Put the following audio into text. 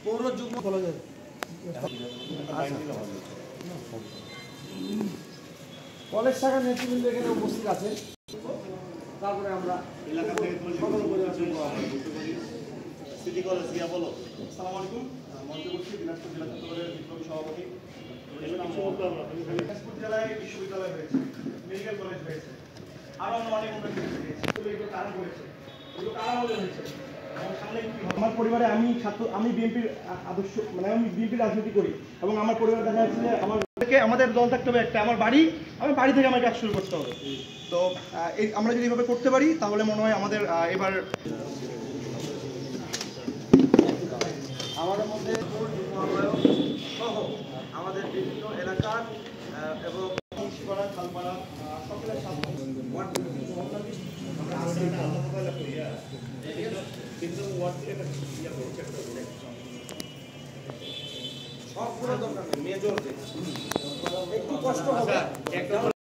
পৌর যুগ্ম কলেজের কলেজ শাখার নেতৃবৃন্দ এখানে উপস্থিত আছে। তারপরে আমরা এলাকা থেকে সিটি কলেজ গিয়া বলো। আসসালামু আলাইকুম, মঞ্চে বলছি দিনাজপুর জেলা ছাত্রদলের বিপ্লবী সভাপতি। দিনাজপুর জেলায় বিশ্ববিদ্যালয় হয়েছে, মেডিকেল কলেজ হয়েছে, আরো অনেক উন্নয়ন হয়েছে। এগুলো কারা করেছে, এগুলো কারা বলে হয়েছে। আমার পরিবারে আমি বিএনপির আদর্শ মানে আমি বিএনপির রাজনীতি করি এবং আমার পরিবার দেখা যাচ্ছে যে আমাদের দল থাকতে হবে একটা, আমার বাড়ি থেকে আমার কাজ শুরু করতে হবে। তো আমরা যদি এভাবে করতে পারি তাহলে মনে হয় আমাদের এবার আমাদের মধ্যে সহ আমাদের বিভিন্ন এলাকার এবং মুন্সিপাড়া খালপাড়া সকলের সাথে সবগুলো দরকার মেজর একটু কষ্ট হবে।